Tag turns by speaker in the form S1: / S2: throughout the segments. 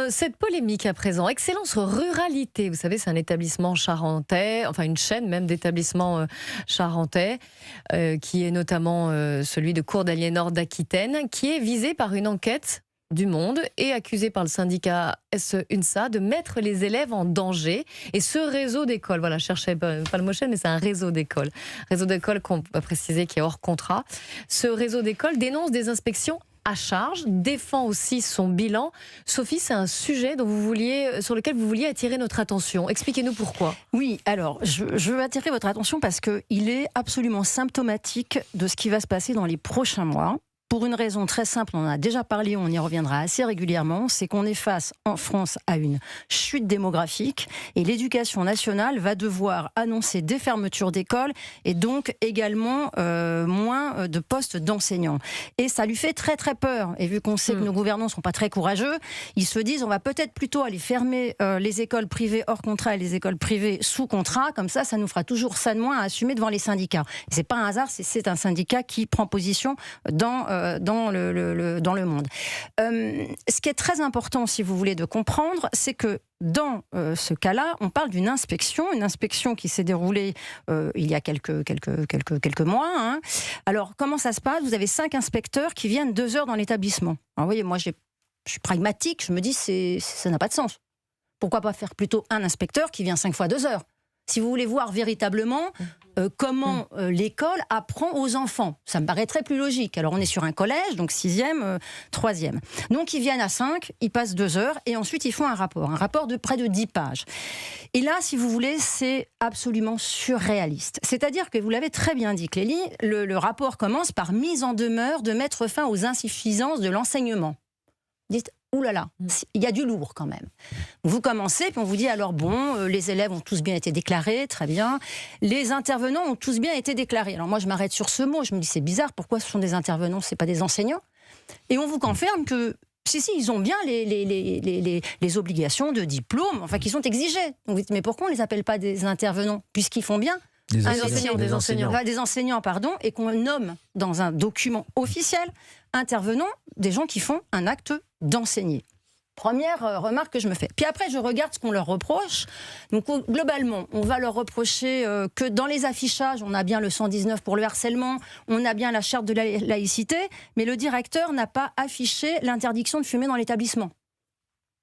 S1: Cette polémique à présent, Excellence Ruralité, vous savez, c'est un établissement charentais, enfin une chaîne même d'établissements charentais, qui est notamment celui de Cours d'Aliénor d'Aquitaine, qui est visé par une enquête du Monde et accusé par le syndicat SEUNSA de mettre les élèves en danger. Et ce réseau d'écoles, voilà, je cherchais pas le mot chaîne, mais c'est un réseau d'écoles qu'on va préciser qui est hors contrat. Ce réseau d'écoles dénonce des inspections à charge, défend aussi son bilan. Sophie, c'est un sujet sur lequel vous vouliez attirer notre attention. Expliquez-nous pourquoi.
S2: Oui, alors, je veux attirer votre attention parce qu'il est absolument symptomatique de ce qui va se passer dans les prochains mois. Pour une raison très simple, on en a déjà parlé, on y reviendra assez régulièrement, c'est qu'on est face en France à une chute démographique et l'éducation nationale va devoir annoncer des fermetures d'écoles et donc également moins de postes d'enseignants. Et ça lui fait très très peur. Et vu qu'on sait que nos gouvernants ne sont pas très courageux, ils se disent on va peut-être plutôt aller fermer les écoles privées hors contrat et les écoles privées sous contrat, comme ça nous fera toujours ça de moins à assumer devant les syndicats. Et c'est pas un hasard, c'est un syndicat qui prend position dans le monde. Ce qui est très important, si vous voulez, de comprendre, c'est que dans ce cas-là, on parle d'une inspection, qui s'est déroulée il y a quelques mois. Hein. Alors, comment ça se passe ? Vous avez 5 inspecteurs qui viennent 2 heures dans l'établissement. Alors, vous voyez, moi, je suis pragmatique, je me dis, ça n'a pas de sens. Pourquoi pas faire plutôt un inspecteur qui vient 5 fois 2 heures ? Si vous voulez voir véritablement comment l'école apprend aux enfants, ça me paraîtrait plus logique. Alors on est sur un collège, donc 6e, 3e. Donc ils viennent à 5, ils passent 2 heures et ensuite ils font un rapport de près de 10 pages. Et là, si vous voulez, c'est absolument surréaliste. C'est-à-dire que vous l'avez très bien dit, Clélie, le rapport commence par mise en demeure de mettre fin aux insuffisances de l'enseignement. Dites, oulala, il y a du lourd quand même. Vous commencez, puis on vous dit alors bon, les élèves ont tous bien été déclarés, très bien. Les intervenants ont tous bien été déclarés. Alors moi, je m'arrête sur ce mot, je me dis c'est bizarre, pourquoi ce sont des intervenants, c'est pas des enseignants ? Et on vous confirme que si, ils ont bien les obligations de diplôme, enfin qui sont exigées. Donc vous dites mais pourquoi on les appelle pas des intervenants, puisqu'ils font bien ? Des enseignants, et qu'on nomme dans un document officiel intervenant des gens qui font un acte d'enseigner. Première remarque que je me fais. Puis après, je regarde ce qu'on leur reproche. Donc globalement, on va leur reprocher que dans les affichages, on a bien le 119 pour le harcèlement, on a bien la charte de la laïcité, mais le directeur n'a pas affiché l'interdiction de fumer dans l'établissement.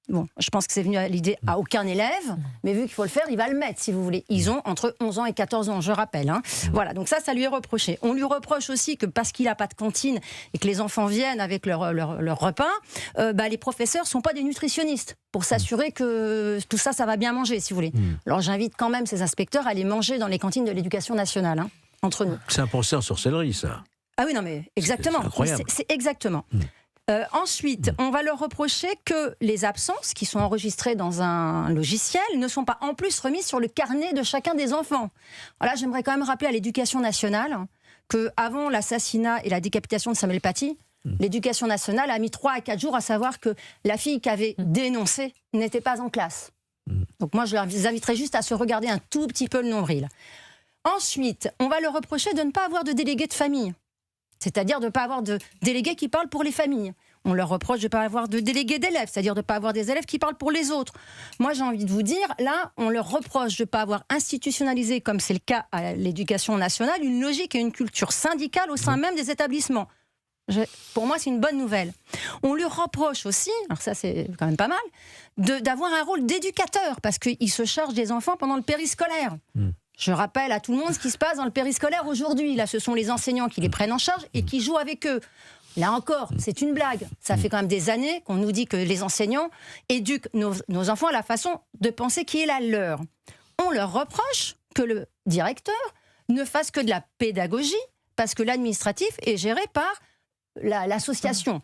S2: Bon, je pense que c'est venu à l'idée à aucun élève, mais vu qu'il faut le faire, il va le mettre, si vous voulez. Ils ont entre 11 ans et 14 ans, je rappelle. Hein. Voilà, donc ça lui est reproché. On lui reproche aussi que parce qu'il n'a pas de cantine et que les enfants viennent avec leur repas, les professeurs ne sont pas des nutritionnistes pour s'assurer que tout ça va bien manger, si vous voulez. Alors j'invite quand même ces inspecteurs à aller manger dans les cantines de l'éducation nationale, hein, entre nous.
S3: C'est un procès en sorcellerie, ça.
S2: Ah oui, non mais exactement.
S3: C'est incroyable.
S2: C'est exactement. Ensuite, on va leur reprocher que les absences qui sont enregistrées dans un logiciel ne sont pas en plus remises sur le carnet de chacun des enfants. Alors là, j'aimerais quand même rappeler à l'Éducation nationale qu'avant l'assassinat et la décapitation de Samuel Paty, l'Éducation nationale a mis 3 à 4 jours à savoir que la fille qui avait dénoncé n'était pas en classe. Donc moi, je les inviterais juste à se regarder un tout petit peu le nombril. Ensuite, on va leur reprocher de ne pas avoir de délégué de famille. C'est-à-dire de ne pas avoir de délégués qui parlent pour les familles. On leur reproche de ne pas avoir de délégués d'élèves, c'est-à-dire de ne pas avoir des élèves qui parlent pour les autres. Moi, j'ai envie de vous dire, là, on leur reproche de ne pas avoir institutionnalisé, comme c'est le cas à l'Éducation nationale, une logique et une culture syndicale au sein même des établissements. Pour moi, c'est une bonne nouvelle. On lui reproche aussi, alors ça c'est quand même pas mal, d'avoir un rôle d'éducateur, parce qu'il se charge des enfants pendant le périscolaire. Je rappelle à tout le monde ce qui se passe dans le périscolaire aujourd'hui. Là, ce sont les enseignants qui les prennent en charge et qui jouent avec eux. Là encore, c'est une blague. Ça fait quand même des années qu'on nous dit que les enseignants éduquent nos enfants à la façon de penser qui est la leur. On leur reproche que le directeur ne fasse que de la pédagogie parce que l'administratif est géré par l'association.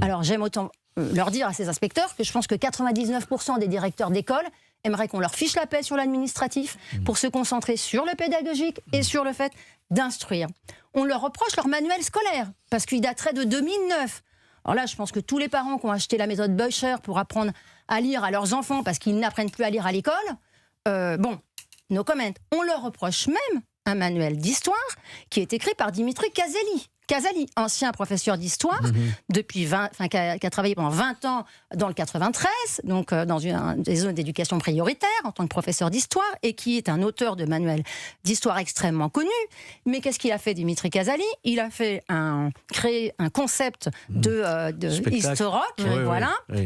S2: Alors, j'aime autant leur dire à ces inspecteurs que je pense que 99% des directeurs d'école aimeraient qu'on leur fiche la paix sur l'administratif pour se concentrer sur le pédagogique et sur le fait d'instruire. On leur reproche leur manuel scolaire, parce qu'il daterait de 2009. Alors là, je pense que tous les parents qui ont acheté la méthode Böcher pour apprendre à lire à leurs enfants parce qu'ils n'apprennent plus à lire à l'école, no comment. On leur reproche même un manuel d'histoire qui est écrit par Dimitri Caselli, Casali, ancien professeur d'histoire, depuis qui a travaillé pendant 20 ans dans le 93, donc dans des zones d'éducation prioritaire en tant que professeur d'histoire, et qui est un auteur de manuels d'histoire extrêmement connu. Mais qu'est-ce qu'il a fait, Dimitri Casali? Il a créé un concept de histo-rock,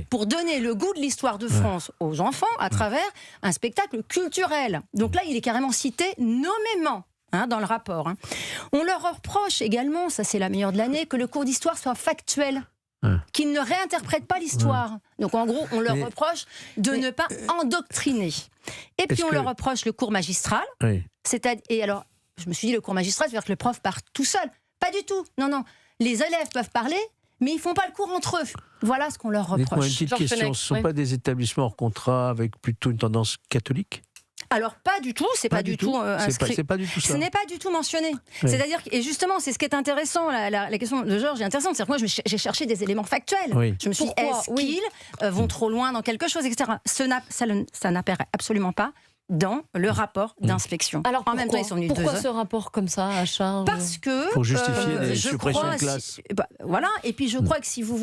S2: pour donner le goût de l'histoire de France aux enfants à travers un spectacle culturel. Donc là, il est carrément cité nommément. Dans le rapport. On leur reproche également, ça c'est la meilleure de l'année, que le cours d'histoire soit factuel, qu'ils ne réinterprètent pas l'histoire. Donc en gros, on leur reproche de ne pas endoctriner. Et puis on leur reproche le cours magistral. Et alors, je me suis dit, le cours magistral, c'est-à-dire que le prof part tout seul. Pas du tout. Non. Les élèves peuvent parler, mais ils ne font pas le cours entre eux. Voilà ce qu'on leur reproche.
S3: Dites-moi une petite question, ce ne sont pas des établissements hors contrat avec plutôt une tendance catholique?
S2: Alors pas du tout, c'est pas du tout inscrit.
S3: C'est pas du tout ça.
S2: Ce n'est pas du tout mentionné. C'est-à-dire et justement, c'est ce qui est intéressant. La question de Georges est intéressante. C'est que moi, j'ai cherché des éléments factuels. Je me suis dit, est-ce qu'ils vont trop loin dans quelque chose, etc. Ça n'apparaît absolument pas dans le rapport d'inspection.
S1: Alors
S2: en même temps, ils sont venus
S1: pourquoi ce rapport comme ça à charge?
S2: Parce que
S3: pour justifier les suppressions de classe.
S2: Voilà. Et puis je crois que si vous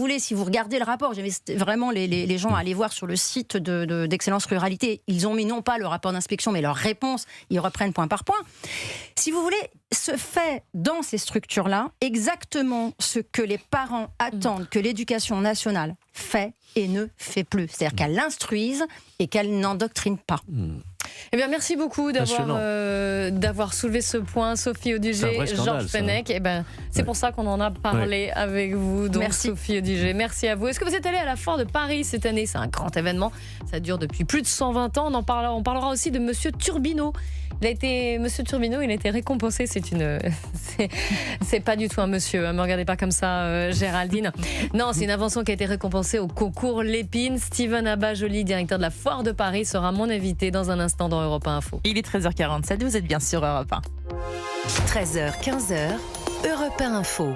S2: regardez le rapport, j'invite vraiment les gens à aller voir sur le site d'Excellence Ruralité. Ils ont mis non pas le rapport d'inspection, mais leur réponse. Ils reprennent point par point. Si vous voulez, se fait dans ces structures-là exactement ce que les parents attendent que l'éducation nationale fait et ne fait plus. C'est-à-dire qu'elle instruise et qu'elle n'endoctrine pas.
S1: Eh bien, merci beaucoup d'avoir soulevé ce point, Sophie Audugé, Georges Fenech. Eh ben, c'est pour ça qu'on en a parlé avec vous. Donc, merci. Sophie Audugé, merci à vous. Est-ce que vous êtes allé à la Foire de Paris cette année? C'est un grand événement. Ça dure depuis plus de 120 ans. On parlera aussi de Monsieur Turbino. Monsieur Turbino, il a été récompensé. C'est pas du tout un monsieur. Ne me regardez pas comme ça, Géraldine. Non, c'est une invention qui a été récompensée au concours Lépine. Steven Abajoli, directeur de la Foire de Paris, sera mon invité dans un instant dans Europe 1 Info.
S4: Il est 13h47, vous êtes bien sur Europe 1.
S5: 13h, 15h, Europe 1 Info.